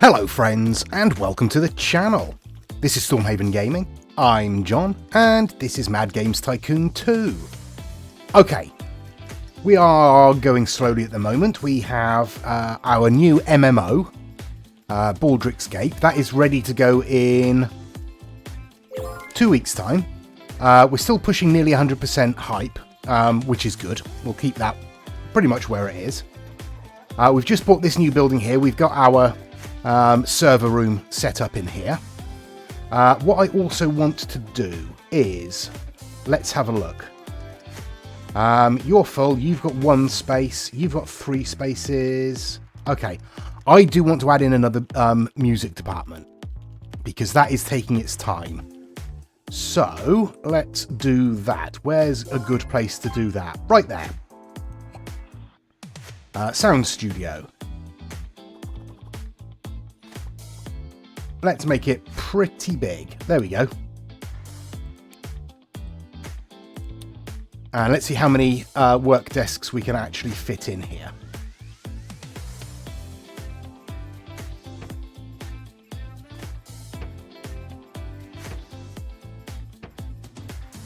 Hello friends, and welcome to the channel. This is Stormhaven Gaming, I'm John, and this is Mad Games Tycoon 2. Okay, we are going slowly at the moment. We have our new MMO, Bal Escape. That is ready to go in 2 weeks' time. We're still pushing nearly 100% hype, which is good. We'll keep that pretty much where it is. We've just bought this new building here. We've got our server room set up in here. What I also want to do is, let's have a look. You're full, you've got 1 space, you've got 3 spaces. Okay, I do want to add in another music department, because that is taking its time. So, let's do that. Where's a good place to do that? Right there. Sound studio. Let's make it pretty big. There we go. And let's see how many work desks we can actually fit in here.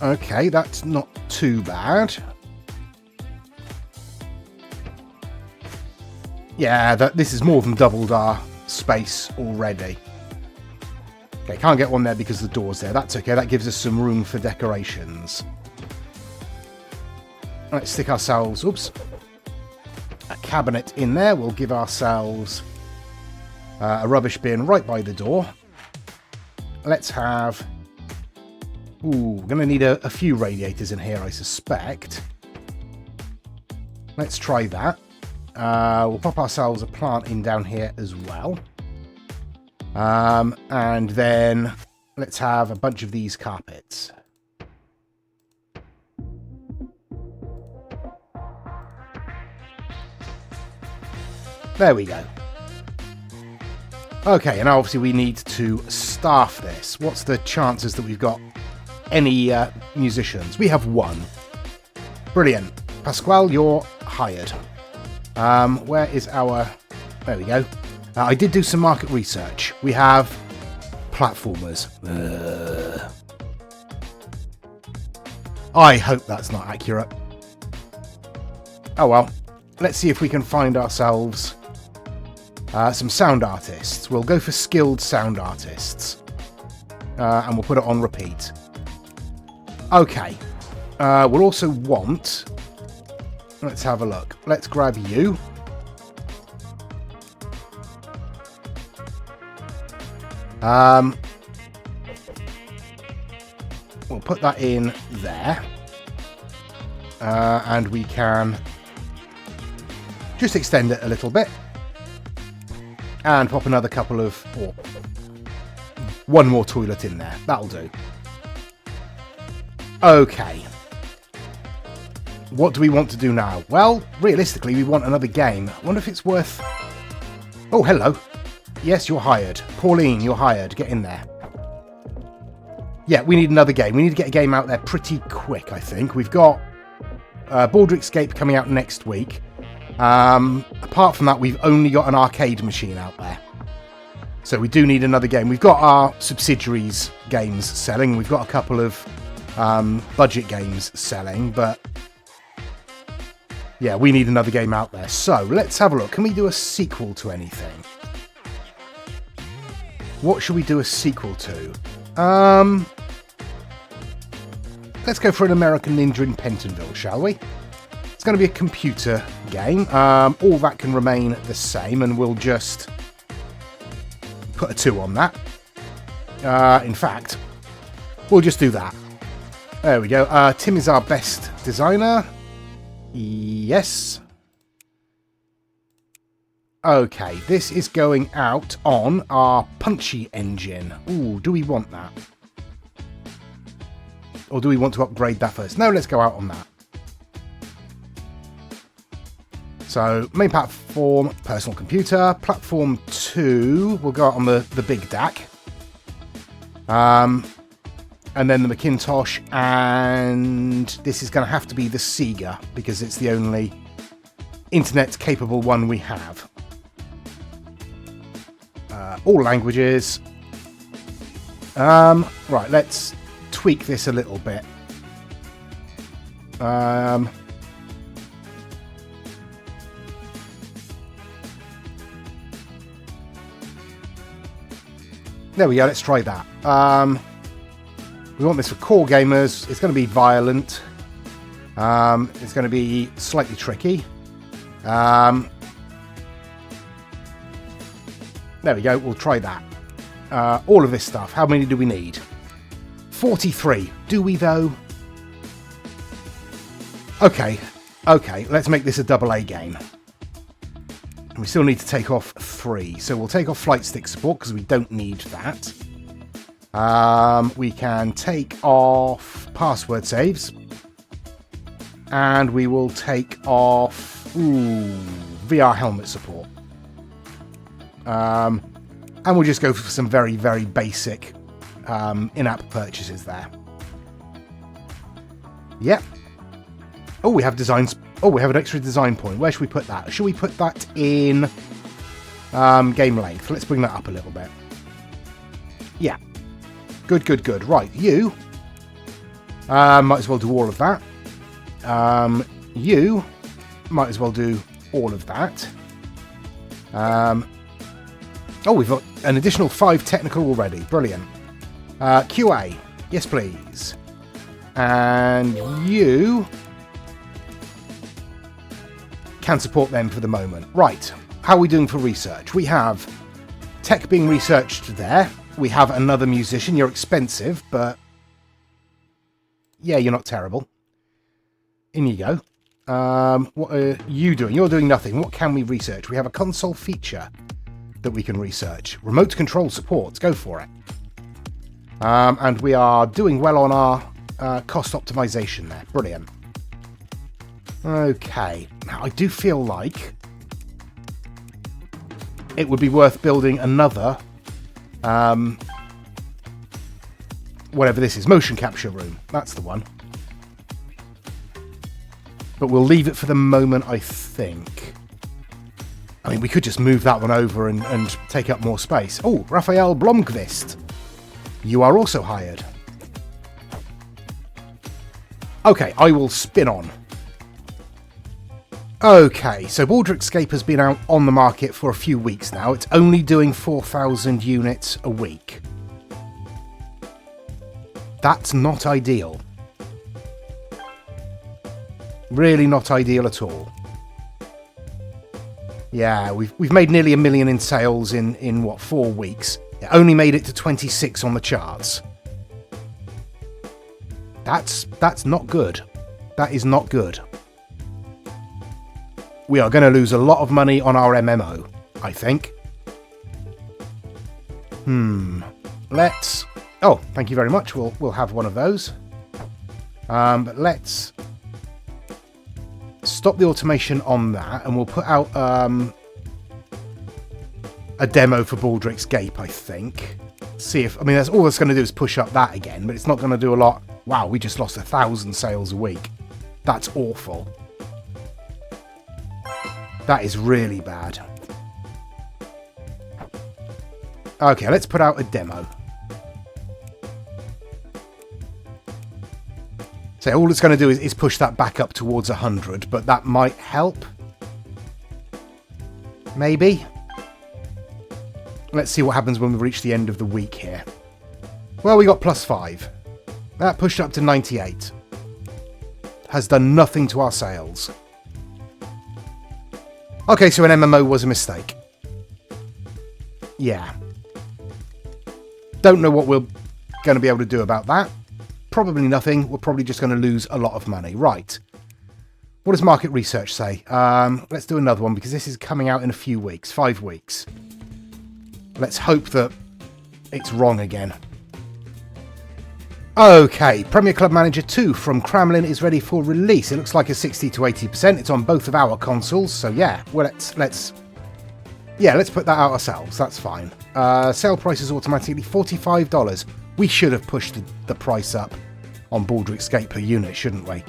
Okay, that's not too bad. Yeah, this is more than doubled our space already. Okay, can't get one there because the door's there. That's okay, that gives us some room for decorations. Let's stick ourselves, oops, a cabinet in there. We'll give ourselves a rubbish bin right by the door. Let's have... Ooh, we're going to need a few radiators in here, I suspect. Let's try that. We'll pop ourselves a plant in down here as well. And then let's have a bunch of these carpets. There we go. Okay, and obviously we need to staff this. What's the chances that we've got any musicians? We have 1. Brilliant. Pasquale, you're hired. Where is our... There we go. I did do some market research. We have platformers. I hope that's not accurate. Oh well. Let's see if we can find ourselves some sound artists. We'll go for skilled sound artists. And we'll put it on repeat. Okay. We'll also want... Let's have a look. Let's grab you. We'll put that in there. And we can just extend it a little bit. And pop another couple of... or 1 more toilet in there. That'll do. Okay. What do we want to do now? Well, realistically, we want another game. I wonder if it's worth... Oh, hello. Yes, you're hired. Pauline, you're hired. Get in there. Yeah, we need another game. We need to get a game out there pretty quick, I think. We've got Bal Escape coming out next week. Apart from that, we've only got an arcade machine out there. So we do need another game. We've got our subsidiaries games selling. We've got a couple of budget games selling, but... yeah, we need another game out there. So, let's have a look. Can we do a sequel to anything? What should we do a sequel to? Let's go for an American Ninja in Pentonville, shall we? It's going to be a computer game. All that can remain the same, and we'll just put a 2 on that. In fact, we'll just do that. There we go. Tim is our best designer. Yes. Okay, this is going out on our punchy engine. Ooh, do we want that? Or do we want to upgrade that first? No, let's go out on that. So, main platform, personal computer. Platform 2, we'll go out on the big DAC. And then the Macintosh, and this is going to have to be the Sega, because it's the only internet-capable one we have. all languages. Right, let's tweak this a little bit. There we go, let's try that. We want this for core gamers. It's going to be violent. It's going to be slightly tricky. There we go, we'll try that. All of this stuff. How many do we need? 43. Do we, though? Okay, let's make this a AA game. And we still need to take off 3. So we'll take off flight stick support because we don't need that. We can take off password saves. And we will take off VR helmet support. And we'll just go for some very, very basic in-app purchases there. Yep. Oh, we have designs. Oh, we have an extra design point. Where should we put that? Should we put that in game length? Let's bring that up a little bit. Yeah. Good. Right, you might as well do all of that. You might as well do all of that. Oh, we've got an additional 5 technical already. Brilliant. QA. Yes, please. And you can support them for the moment. Right. How are we doing for research? We have tech being researched there. We have another musician. You're expensive, but yeah, you're not terrible. In you go. What are you doing? You're doing nothing. What can we research? We have a console feature that we can research. Remote control support. Go for it. And we are doing well on our cost optimization there. Brilliant. Okay. Now, I do feel like it would be worth building another whatever this is. Motion capture room. That's the one. But we'll leave it for the moment, I think. I mean, we could just move that one over and take up more space. Oh, Raphael Blomqvist. You are also hired. Okay, I will spin on. Okay, so Bal Escape has been out on the market for a few weeks now. It's only doing 4,000 units a week. That's not ideal. Really not ideal at all. Yeah, we've made nearly 1 million in sales in what, 4 weeks. It only made it to 26 on the charts. That's not good. That is not good. We are going to lose a lot of money on our MMO, I think. Let's... Oh, thank you very much. We'll have one of those. But let's stop the automation on that, and we'll put out a demo for Bal Escape, I think. See if... I mean, that's all that's going to do is push up that again, but it's not going to do a lot. Wow, we just lost 1,000 sales a week. That's awful. That is really bad. Okay, let's put out a demo. So all it's going to do is push that back up towards 100, but that might help. Maybe. Let's see what happens when we reach the end of the week here. Well, we got +5. That pushed up to 98. Has done nothing to our sales. Okay, so an MMO was a mistake. Yeah. Don't know what we're going to be able to do about that. Probably nothing. We're probably just going to lose a lot of money. Right. What does market research say? Let's do another one because this is coming out in a few weeks. 5 weeks. Let's hope that it's wrong again. Okay, Premier Club Manager 2 from Kremlin is ready for release. It looks like a 60 to 80%. It's on both of our consoles, so yeah. Well, let's put that out ourselves. That's fine. Sale price is automatically $45. We should have pushed the price up on Bal Escape per unit, shouldn't we?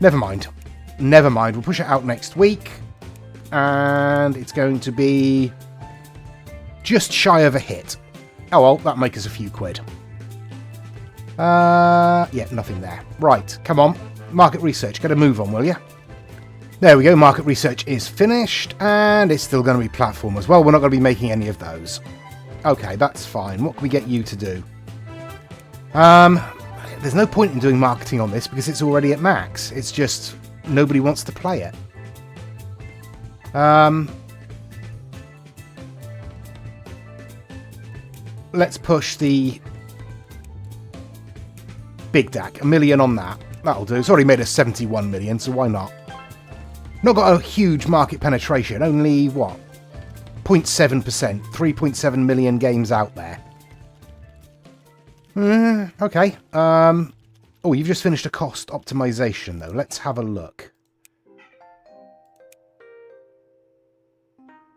Never mind. Never mind. We'll push it out next week, and it's going to be just shy of a hit. Oh well, that'll make us a few quid. Yeah, nothing there. Right, come on. Market research, get a move on, will you? There we go, market research is finished, and it's still going to be platform as well. We're not going to be making any of those. Okay, that's fine. What can we get you to do? There's no point in doing marketing on this because it's already at max. It's just nobody wants to play it. Let's push the Big DAC. $1 million on that. That'll do. It's already made us 71 million, so why not? Not got a huge market penetration. Only, what? 0.7%. 3.7 million games out there. Okay. Oh, you've just finished a cost optimization, though. Let's have a look.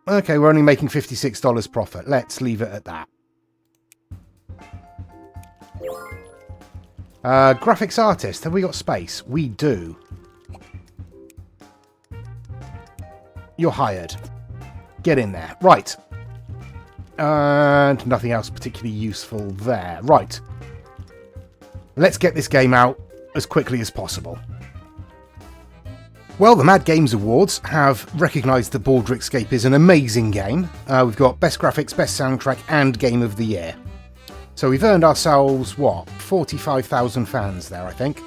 Okay, we're only making $56 profit. Let's leave it at that. Graphics artist. Have we got space? We do. You're hired. Get in there. Right. And nothing else particularly useful there. Right. Let's get this game out as quickly as possible. Well, the Mad Games Awards have recognised that Baldur's Escape is an amazing game. We've got Best Graphics, Best Soundtrack and Game of the Year. So we've earned ourselves, what, 45,000 fans there, I think.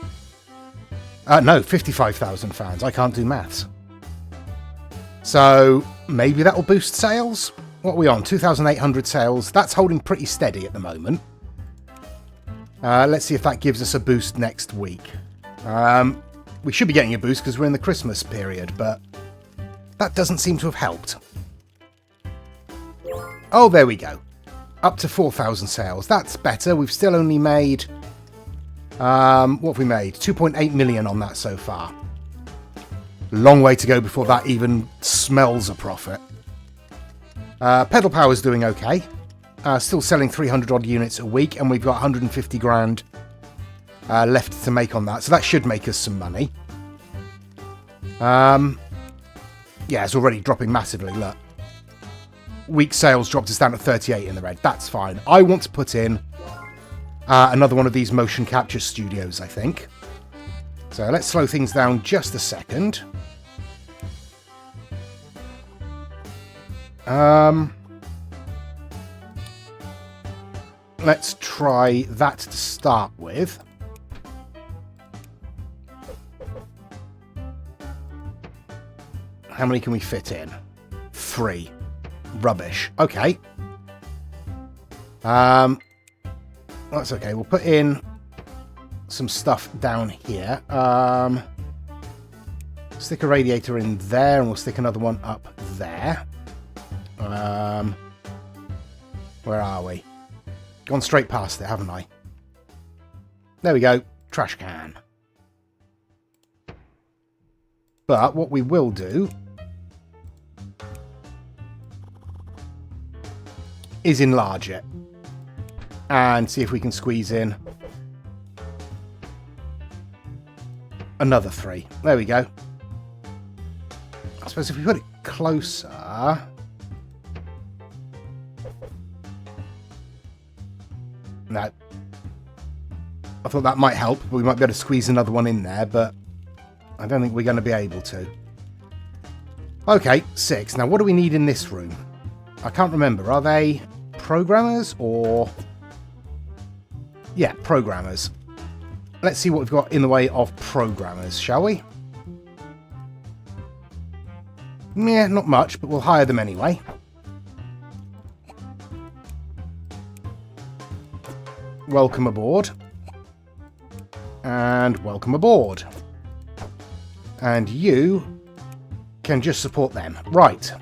No, 55,000 fans. I can't do maths. So maybe that'll boost sales? What are we on? 2,800 sales. That's holding pretty steady at the moment. Let's see if that gives us a boost next week. We should be getting a boost because we're in the Christmas period, but that doesn't seem to have helped. Oh, there we go. Up to 4,000 sales. That's better. We've still only made... what have we made? 2.8 million on that so far. Long way to go before that even smells a profit. Pedal Power's doing okay. Still selling 300 odd units a week, and we've got 150 grand left to make on that. So that should make us some money. Yeah, it's already dropping massively, look. Week sales dropped us down to 38 in the red. That's fine. I want to put in another one of these motion capture studios, I think. So let's slow things down just a second. Let's try that to start with. How many can we fit in? 3. Rubbish. Okay. That's okay. We'll put in some stuff down here. Stick a radiator in there, and we'll stick another one up there. Where are we? Gone straight past it, haven't I? There we go. Trash can. But what we will do is enlarge it and see if we can squeeze in another 3. There we go. I suppose if we put it closer... No. I thought that might help. We might be able to squeeze another one in there, but I don't think we're going to be able to. Okay, 6. Now, what do we need in this room? I can't remember. Are they programmers or... Yeah, programmers. Let's see what we've got in the way of programmers, shall we? Yeah, not much, but we'll hire them anyway. Welcome aboard. And welcome aboard. And you can just support them. Right.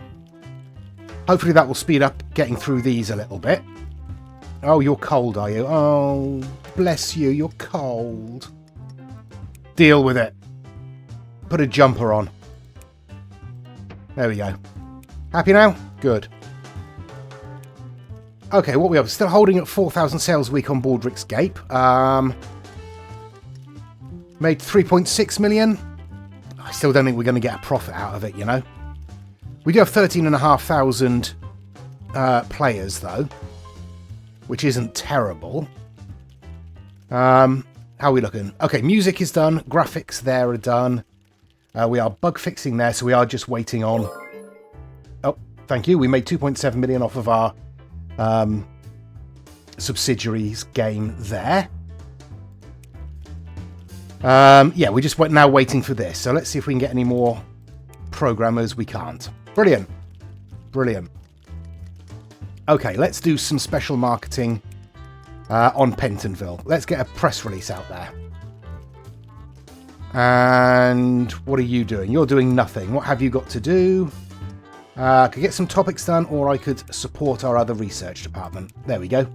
Hopefully that will speed up getting through these a little bit. Oh, you're cold, are you? Oh, bless you, you're cold. Deal with it. Put a jumper on. There we go. Happy now? Good. Okay, what we have? Still holding at 4,000 sales a week on Baldur's Escape. Made 3.6 million. I still don't think we're going to get a profit out of it, you know. We do have 13,500 players, though, which isn't terrible. How are we looking? Okay, music is done. Graphics there are done. We are bug fixing there, so we are just waiting on... Oh, thank you. We made 2.7 million off of our subsidiaries game there. Yeah, we're just now waiting for this. So let's see if we can get any more programmers. We can't. Brilliant. Brilliant. Okay, let's do some special marketing on Pentonville. Let's get a press release out there. And what are you doing? You're doing nothing. What have you got to do? I could get some topics done, or I could support our other research department. There we go.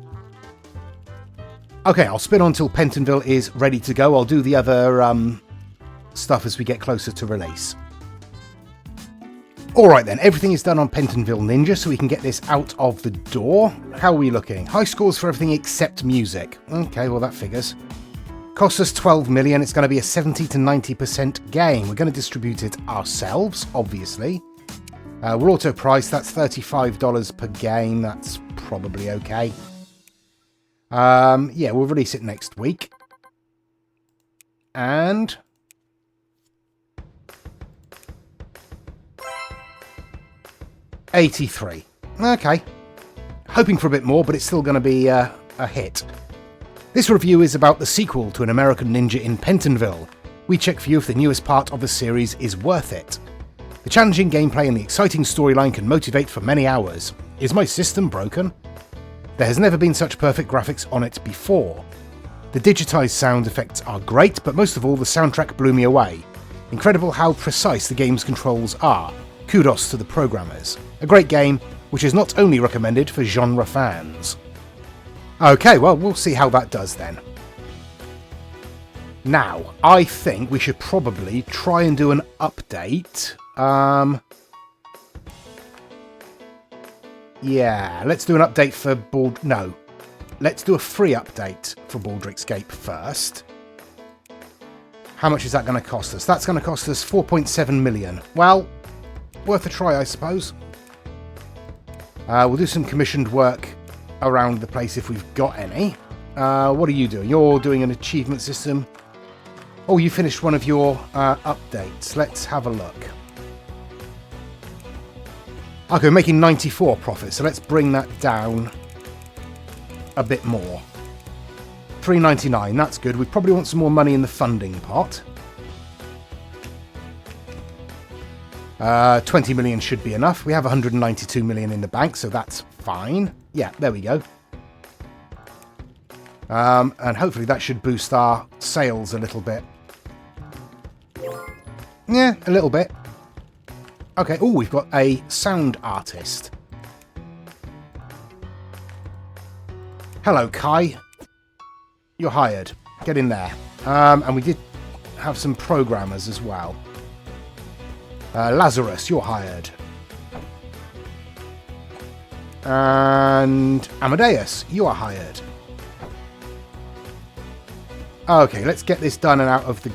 Okay, I'll spin on till Pentonville is ready to go. I'll do the other stuff as we get closer to release. Alright then, everything is done on Pentonville Ninja, so we can get this out of the door. How are we looking? High scores for everything except music. Okay, well that figures. Costs us 12 million. It's going to be a 70 to 90% game. We're going to distribute it ourselves, obviously. We're auto priced. That's $35 per game. That's probably okay. Yeah, we'll release it next week. And... $83. Okay. Hoping for a bit more, but it's still going to be a hit. This review is about the sequel to An American Ninja in Pentonville. We check for you if the newest part of the series is worth it. The challenging gameplay and the exciting storyline can motivate for many hours. Is my system broken? There has never been such perfect graphics on it before. The digitized sound effects are great, but most of all the soundtrack blew me away. Incredible how precise the game's controls are. Kudos to the programmers. A great game, which is not only recommended for genre fans. Okay, well, we'll see how that does then. Now, I think we should probably try and do an update. Yeah, let's do an update for No. Let's do a free update for Bal Escape first. How much is that going to cost us? That's going to cost us 4.7 million. Well, worth a try, I suppose. We'll do some commissioned work around the place if we've got any. What are you doing? You're doing an achievement system. Oh, you finished one of your updates. Let's have a look. Okay, we're making 94 profit, so let's bring that down a bit more. 399, that's good. We probably want some more money in the funding pot. 20 million should be enough. We have 192 million in the bank, so that's fine. Yeah, there we go. And hopefully that should boost our sales a little bit. Yeah, a little bit. Okay, oh, we've got a sound artist. Hello, Kai. You're hired. Get in there. And we did have some programmers as well. Lazarus, you're hired. And Amadeus, you are hired. Okay, let's get this done and out of the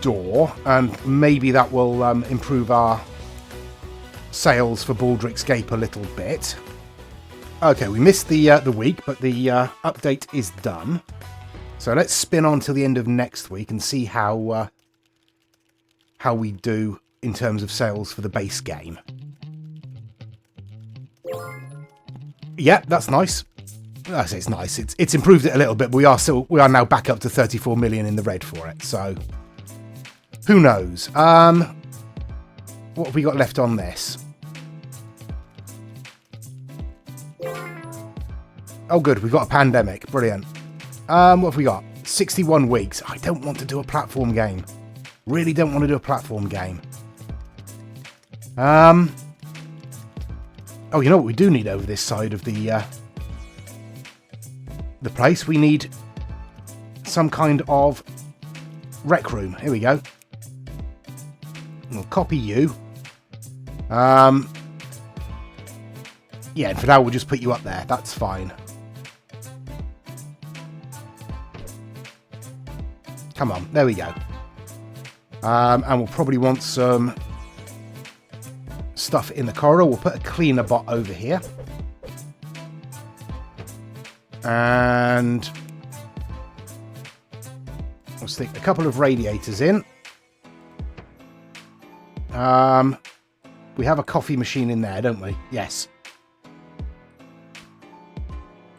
door, and maybe that will improve our sales for Bal Escape a little bit. Okay, we missed the week, but the update is done. So let's spin on till the end of next week and see how we do in terms of sales for the base game. Yeah, that's nice. I say it's nice. It's improved it a little bit, but we are now back up to 34 million in the red for it. So who knows? What have we got left on this? Oh, good. We've got a pandemic. Brilliant. What have we got? 61 weeks. I don't want to do a platform game. Really don't want to do a platform game. Oh, you know what we do need over this side of the place? We need some kind of rec room. Here we go. We'll copy you. Yeah, and for now we'll just put you up there. That's fine. Come on, there we go. And we'll probably want some stuff in the corridor. We'll put a cleaner bot over here. And we'll stick a couple of radiators in. We have a coffee machine in there, don't we? Yes.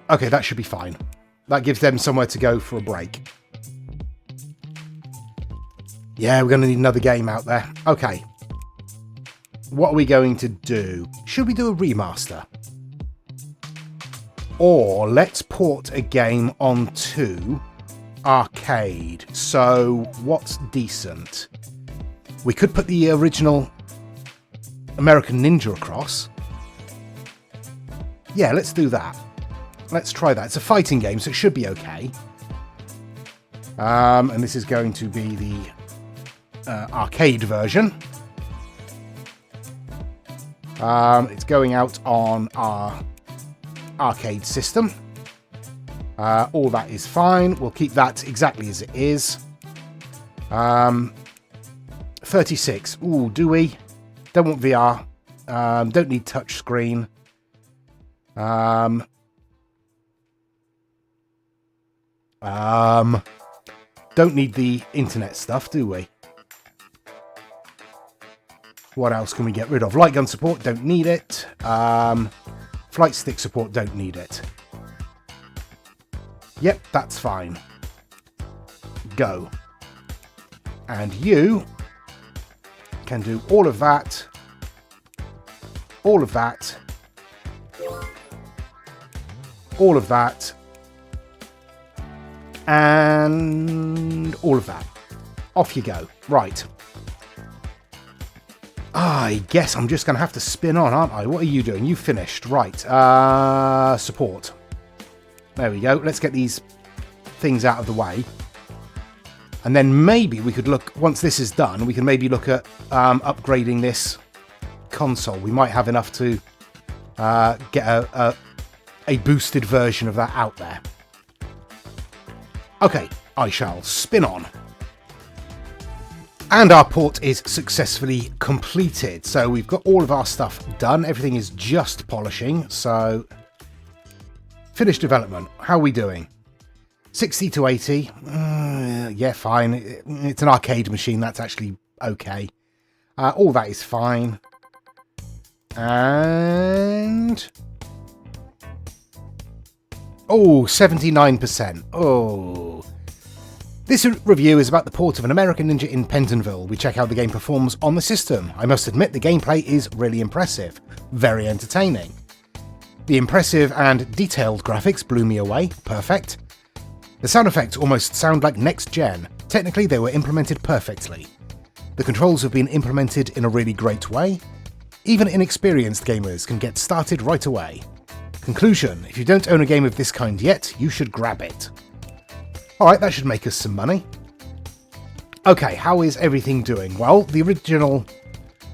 Okay, that should be fine. That gives them somewhere to go for a break. Yeah, we're going to need another game out there. Okay. What are we going to do? Should we do a remaster? Or let's port a game onto arcade. So, what's decent? We could put the original American Ninja across. Yeah, let's do that. Let's try that. It's a fighting game, so it should be okay. And this is going to be the arcade version. It's going out on our arcade system. All that is fine. We'll keep that exactly as it is. 36. Ooh, do we? Don't want VR. Don't need touch screen. Don't need the internet stuff, do we? What else can we get rid of? Light gun support, don't need it. Flight stick support, don't need it. Yep, that's fine. Go. And you can do all of that. All of that. All of that. And all of that. Off you go. Right. I guess I'm just going to have to spin on, aren't I? What are you doing? You finished. Right. Support. There we go. Let's get these things out of the way. And then maybe we could look, once this is done, we can maybe look at upgrading this console. We might have enough to get a boosted version of that out there. Okay, I shall spin on. And our port is successfully completed. So we've got all of our stuff done. Everything is just polishing. So finished development. How are we doing? 60 to 80. Yeah, fine. It's an arcade machine. That's actually okay. All that is fine. And... oh, 79%. Oh. This review is about the port of an American Ninja in Pentonville. We check how the game performs on the system. I must admit the gameplay is really impressive. Very entertaining. The impressive and detailed graphics blew me away. Perfect. The sound effects almost sound like next gen. Technically they were implemented perfectly. The controls have been implemented in a really great way. Even inexperienced gamers can get started right away. Conclusion, if you don't own a game of this kind yet, you should grab it. Alright, that should make us some money. Okay, how is everything doing? Well, the original...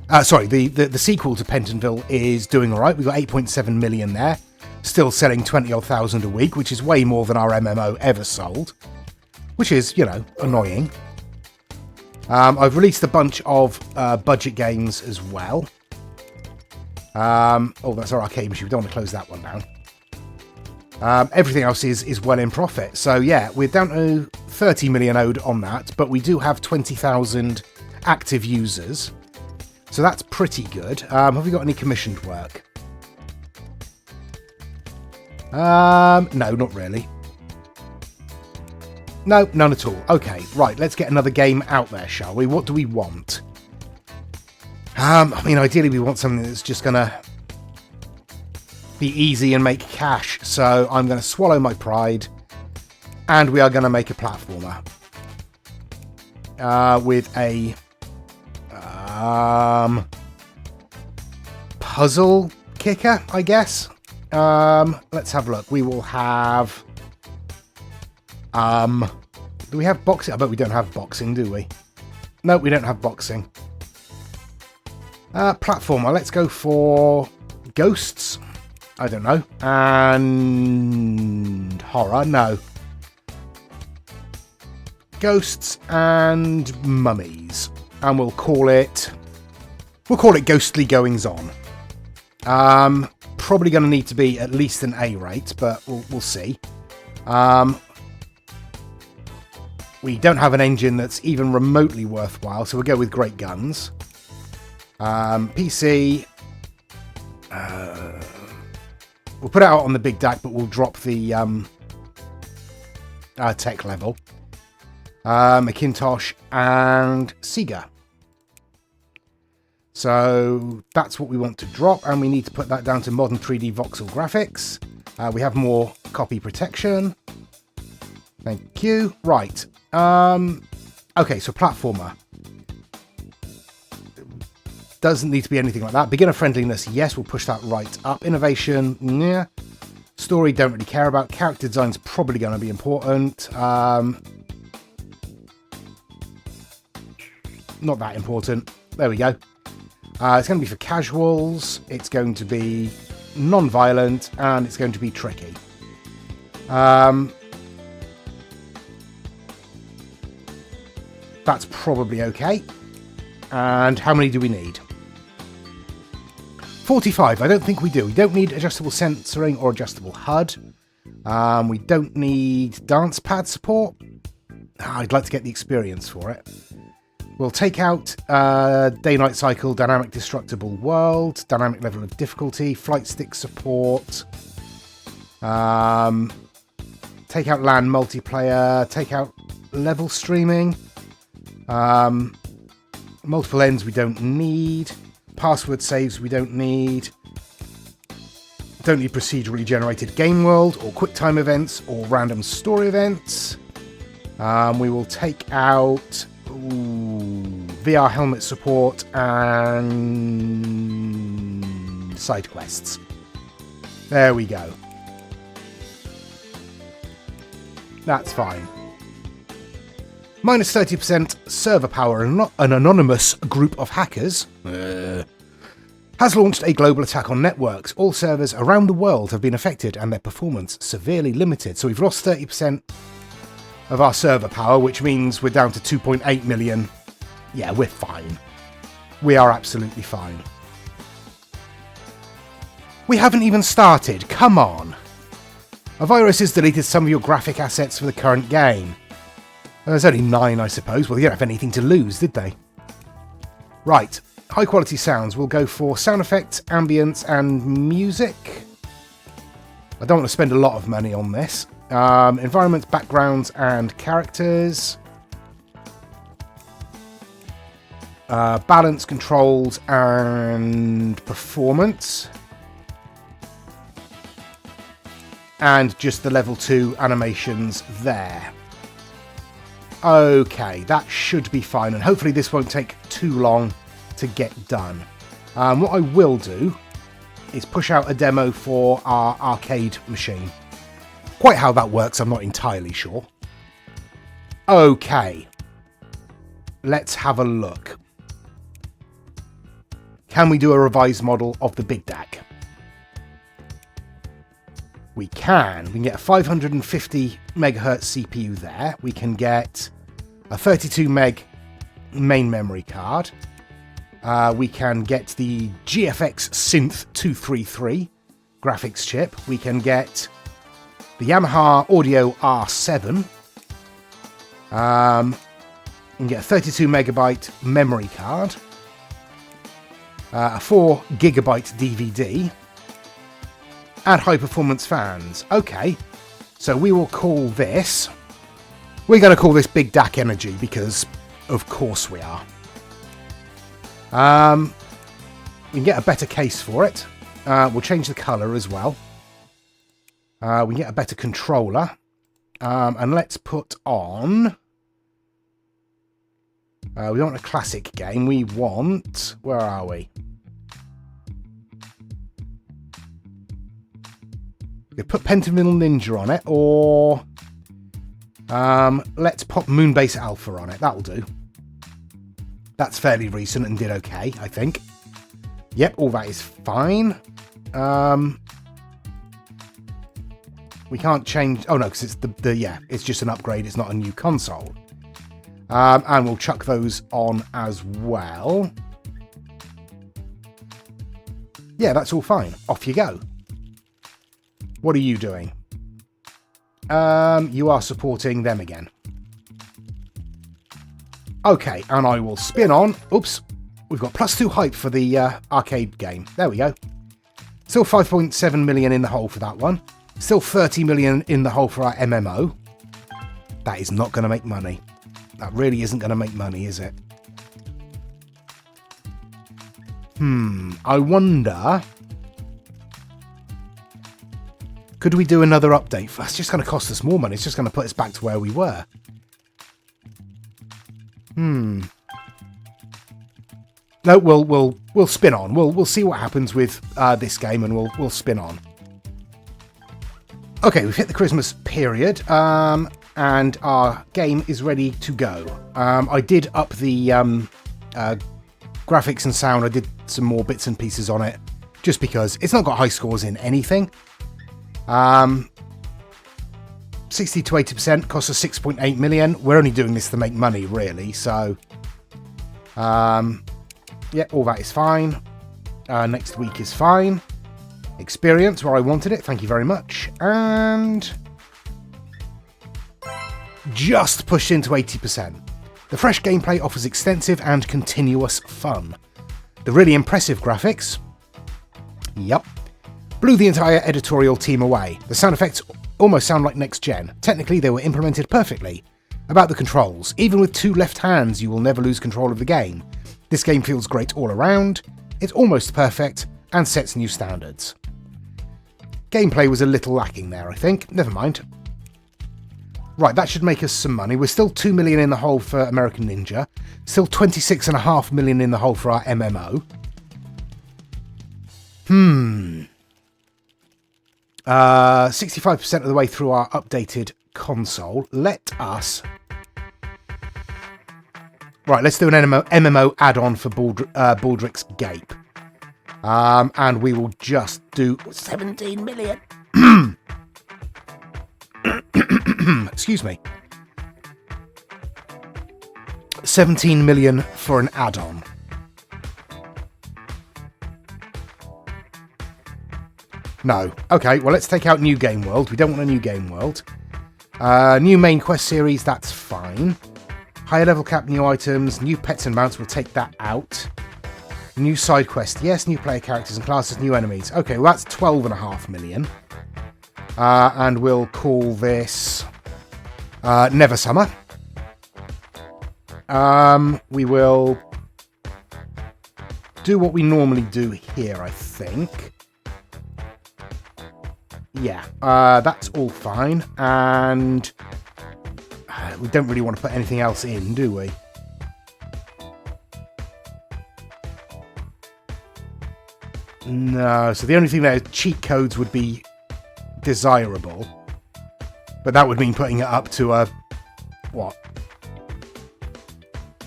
the sequel to Pentonville is doing alright. We've got 8.7 million there. Still selling 20-odd thousand a week, which is way more than our MMO ever sold. Which is, you know, annoying. I've released a bunch of budget games as well. Oh, that's our arcade machine. We don't want to close that one down. Everything else is well in profit. So yeah, we're down to 30 million owed on that, but we do have 20,000 active users. So that's pretty good. Have we got any commissioned work? No, not really. No, none at all. Okay, right, let's get another game out there, shall we? What do we want? I mean, ideally we want something that's just going to be easy and make cash. So I'm going to swallow my pride. And we are going to make a platformer. With a puzzle kicker, I guess. Let's have a look. We will have... do we have boxing? I bet we don't have boxing, do we? No, we don't have boxing. Platformer. Let's go for ghosts. I don't know. And horror. No. Ghosts and mummies. And we'll call it Ghostly Goings On. Probably going to need to be at least an A rate, but we'll see. We don't have an engine that's even remotely worthwhile, so we'll go with great guns. PC, we'll put it out on the big DAC, but we'll drop the tech level. Macintosh and Sega. So that's what we want to drop, and we need to put that down to modern 3D voxel graphics. We have more copy protection. Thank you. Right. Okay, so platformer. Doesn't need to be anything like that. Beginner friendliness, yes, we'll push that right up. Innovation, yeah. Story, don't really care about. Character design's probably going to be important. Not that important. There we go. It's going to be for casuals. It's going to be non-violent, and it's going to be tricky. That's probably okay. And how many do we need? 45. I don't think we do. We don't need adjustable censoring or adjustable HUD. We don't need dance pad support. I'd like to get the experience for it. We'll take out day-night cycle, dynamic destructible world, dynamic level of difficulty, flight stick support. Take out LAN multiplayer. Take out level streaming. Multiple ends we don't need. Password saves we don't need. Don't need procedurally generated game world or QuickTime events or random story events. We will take out VR helmet support and side quests. There we go. That's fine. Minus 30% server power. An anonymous group of hackers has launched a global attack on networks. All servers around the world have been affected and their performance severely limited. So we've lost 30% of our server power, which means we're down to 2.8 million. Yeah, we're fine. We are absolutely fine. We haven't even started. Come on. A virus has deleted some of your graphic assets for the current game. There's only 9, I suppose. Well, they didn't have anything to lose, did they? Right. High quality sounds. We'll go for sound effects, ambience, and music. I don't want to spend a lot of money on this. Environments, backgrounds, and characters. Balance, controls, and performance. And just the level 2 animations there. Okay, that should be fine, and hopefully this won't take too long to get done. What I will do is push out a demo for our arcade machine. Quite how that works, I'm not entirely sure. Okay, let's have a look. Can we do a revised model of the Big DAC? We can. We can get a 550 megahertz CPU there. We can get a 32 meg main memory card. We can get the GFX Synth 233 graphics chip. We can get the Yamaha Audio R7. We can get a 32 megabyte memory card. A 4 gigabyte DVD. And high performance fans. Okay, so we will call this. We're going to call this Big DAC Energy because, of course, we are. We can get a better case for it. We'll change the colour as well. We can get a better controller. And let's put on. We don't want a classic game. We want. Where are we? We put Pentonville Ninja on it, or let's pop Moonbase Alpha on it. That'll do. That's fairly recent and did okay, I think. Yep, all that is fine. We can't change. Oh no, because it's it's just an upgrade. It's not a new console. And we'll chuck those on as well. Yeah, that's all fine. Off you go. What are you doing? You are supporting them again. Okay, and I will spin on. Oops. We've got +2 hype for the arcade game. There we go. Still 5.7 million in the hole for that one. Still 30 million in the hole for our MMO. That is not going to make money. That really isn't going to make money, is it? I wonder... Could we do another update? That's just going to cost us more money. It's just going to put us back to where we were. No, we'll spin on. We'll see what happens with this game, and we'll spin on. Okay, we've hit the Christmas period, and our game is ready to go. I did up the graphics and sound. I did some more bits and pieces on it, just because it's not got high scores in anything. 60 to 80% costs us 6.8 million. We're only doing this to make money, really. So, yeah, all that is fine. Next week is fine. Experience where I wanted it. Thank you very much. And just pushed into 80%. The fresh gameplay offers extensive and continuous fun. The really impressive graphics. Yep. Blew the entire editorial team away. The sound effects almost sound like next gen. Technically, they were implemented perfectly. About the controls, even with 2 left hands, you will never lose control of the game. This game feels great all around. It's almost perfect and sets new standards. Gameplay was a little lacking there, I think. Never mind. Right, that should make us some money. We're still 2 million in the hole for American Ninja. Still 26.5 million in the hole for our MMO. 65% of the way through our updated console. Let us... Right, let's do an MMO add-on for Baldrick's Gape. And we will just do 17 million. Excuse me. 17 million for an add-on. No. Okay, well, let's take out New Game World. We don't want a New Game World. New main quest series, that's fine. Higher level cap, new items, new pets and mounts, we'll take that out. New side quest, yes. New player characters and classes, new enemies. Okay, well, that's 12.5 million. And we'll call this Never Summer. We will do what we normally do here, I think. Yeah, that's all fine. And we don't really want to put anything else in, do we? No, so the only thing there is cheat codes would be desirable. But that would mean putting it up to a... What?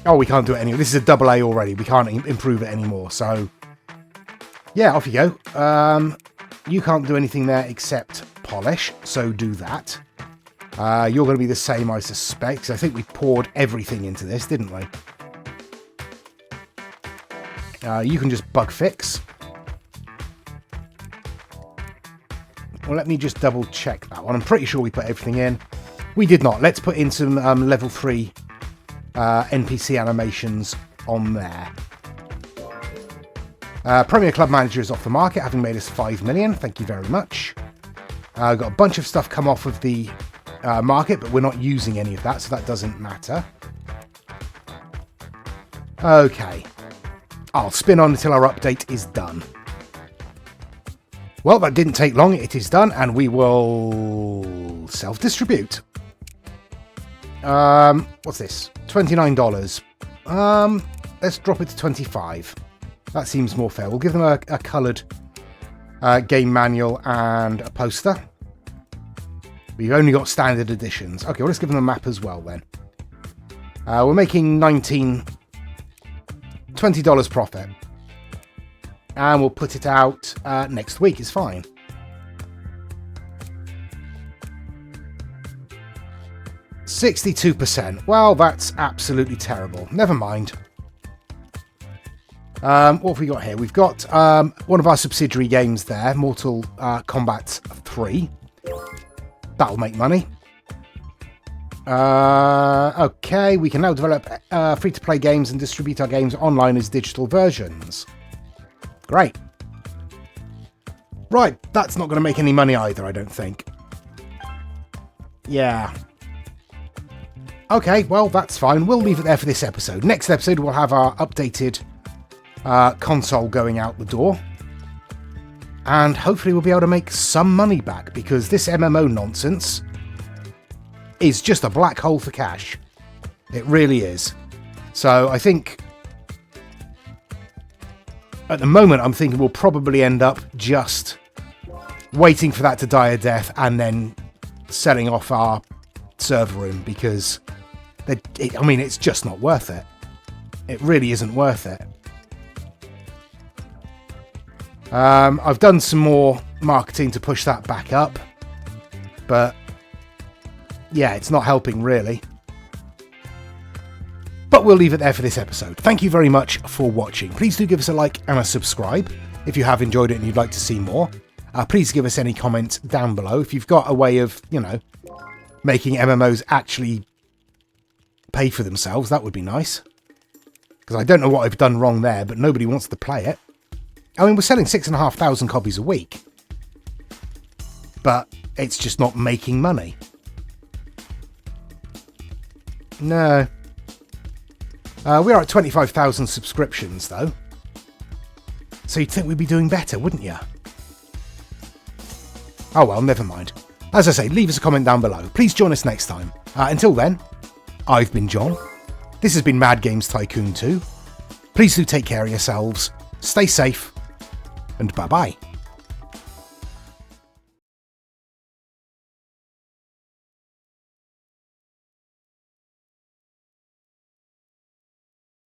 Oh, we can't do it anymore. This is a AA already. We can't improve it anymore. So, yeah, off you go. You can't do anything there except polish, so do that. You're going to be the same, I suspect, 'cause I think we poured everything into this, didn't we? You can just bug fix. Well, let me just double check that one. I'm pretty sure we put everything in. We did not. Let's put in some level 3 NPC animations on there. Premier Club Manager is off the market, having made us 5 million. Thank you very much. Got a bunch of stuff come off of the market, but we're not using any of that, so that doesn't matter. Okay. I'll spin on until our update is done. Well, that didn't take long. It is done, and we will self-distribute. What's this? $29. Let's drop it to 25. That seems more fair. We'll give them a coloured game manual and a poster. We've only got standard editions. Okay, well, let's give them a map as well then. We're making $20 profit. And we'll put it out next week. It's fine. %. Well, that's absolutely terrible. Never mind. What have we got here? We've got one of our subsidiary games there, Mortal Kombat 3. That'll make money. Okay, we can now develop free-to-play games and distribute our games online as digital versions. Great. Right, that's not going to make any money either, I don't think. Yeah. Okay, well, that's fine. We'll leave it there for this episode. Next episode, we'll have our updated console going out the door. And hopefully we'll be able to make some money back, because this MMO nonsense is just a black hole for cash. It really is. So I think at the moment I'm thinking we'll probably end up just waiting for that to die a death and then selling off our server room, because I mean, it's just not worth it. It really isn't worth it. I've done some more marketing to push that back up, but yeah, it's not helping really. But we'll leave it there for this episode. Thank you very much for watching. Please do give us a like and a subscribe if you have enjoyed it and you'd like to see more. Please give us any comments down below. If you've got a way of, you know, making MMOs actually pay for themselves, that would be nice. Because I don't know what I've done wrong there, but nobody wants to play it. I mean, we're selling 6,500 copies a week. But it's just not making money. No. We are at 25,000 subscriptions, though. So you'd think we'd be doing better, wouldn't you? Oh well, never mind. As I say, leave us a comment down below. Please join us next time. Until then, I've been John. This has been Mad Games Tycoon 2. Please do take care of yourselves, stay safe, and bye-bye.